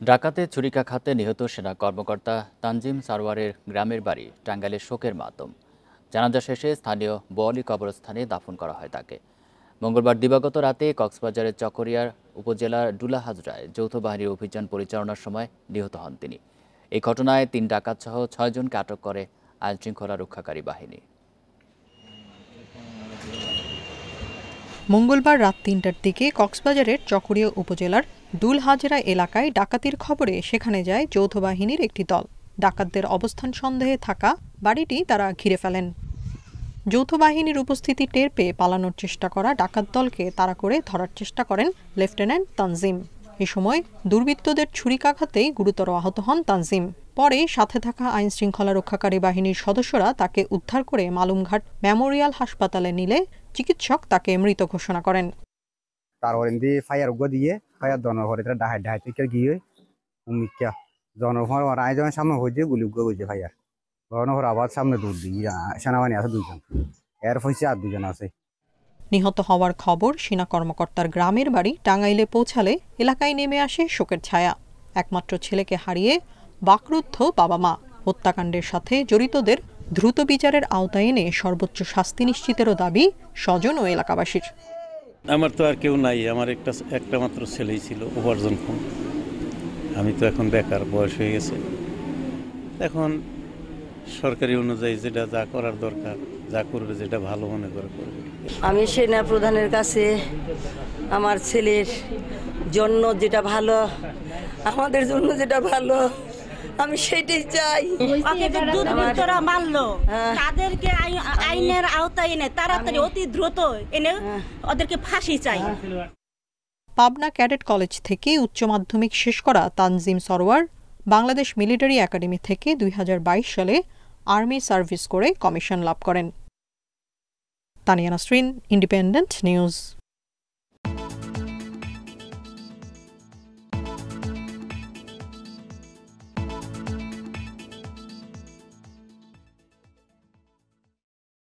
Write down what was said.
ডাকাতে ছুরিকাঘাতে নিহত সেনা কর্মকর্তা তানজিম সারওয়ারের গ্রামের বাড়ি টাঙ্গাইলের শোকের মাতম। জানাজা শেষে স্থানীয় বোয়ালি কবরস্থানে দাফন করা হয় তাকে। মঙ্গলবার দিবাগত রাতে কক্সবাজারের চকরিয়ার উপজেলার ডুলাহাজরায় যৌথ বাহিনীর অভিযান পরিচালনার সময় নিহত হন তিনি। এই ঘটনায় ৩ ডাকাতসহ ৬ জনকে আটক করে আইনশৃঙ্খলা রক্ষাকারী বাহিনী। মঙ্গলবার রাত ৩টার দিকে কক্সবাজারের চকরিয়া উপজেলার ডুলহাজরা এলাকায় ডাকাতির খবরে সেখানে যায় যৌথ বাহিনীর একটি দল। ডাকাতদের অবস্থান সন্দেহে থাকা বাড়িটি তারা ঘিরে ফেলেন। যৌথ বাহিনীর উপস্থিতি টের পেয়ে পালানোর চেষ্টা করা ডাকাত দলকে তাড়া করে ধরার চেষ্টা করেন লেফটেন্যান্ট তানজিম। এ সময় দুর্বৃত্তদের ছুরিকাঘাতেই গুরুতর আহত হন তানজিম। পরে সাথে থাকা আইনশৃঙ্খলা রক্ষাকারী বাহিনীর সদস্যরা তাকে উদ্ধার করে মালুমঘাট মেমোরিয়াল হাসপাতালে নিলে চিকিৎসক তাকে মৃত ঘোষণা করেন। তারপরে ফায়ার উগো দিয়ে ফায়ার জনভরে ডাহাই ডাহাই থেকে গিয়ে উমিকা জনভর আয়োজনের সামনে হয়েছে গুলি উগো হয়েছে ফায়ার জনভর আবার সামনে দূর দিয়ে সেনাবাহিনী আছে 2 জন, এর হয়েছে আর 2 জন আছে। নিহত হওয়ার খবর সেনা কর্মকর্তার গ্রামের বাড়ি টাঙ্গাইলে পৌঁছালে এলাকায় নেমে আসে শোকের ছায়া। একমাত্র ছেলেকে হারিয়ে বাকরুদ্ধ বাবা মা। হত্যাকাণ্ডের সাথে জড়িতদের দ্রুত বিচারের আওতায় এনে সর্বোচ্চ শাস্তি নিশ্চিতেরও দাবি স্বজন ও এলাকাবাসীর। আমার তো আর কেউ নাই, আমার একটা মাত্র ছেলেই ছিল উপার্জনক্ষম। আমি তো এখন বেকার, বয়স হয়ে গেছে। এখন সরকারি অনুযায়ী যেটা যা করার দরকার, যা করবে, যেটা ভালো মনে করে করবে। আমি সেনা প্রধানের কাছে আমার ছেলের জন্য যেটা ভালো, আমাদের জন্য যেটা ভালো, আমি সেটাই চাই। দুর্বৃত্তরা মারলো, তাদেরকে আইনের আওতায় এনে তাড়াতাড়ি অতি দ্রুত এনে ওদেরকে ফাঁসি চাই। পাবনা ক্যাডেট কলেজ থেকে উচ্চ মাধ্যমিক শেষ করা তানজিম সরওয়ার বাংলাদেশ মিলিটারি একাডেমি থেকে 2022 সালে আর্মি সার্ভিস করে কমিশন লাভ করেন। Tania Nasrin, independent news.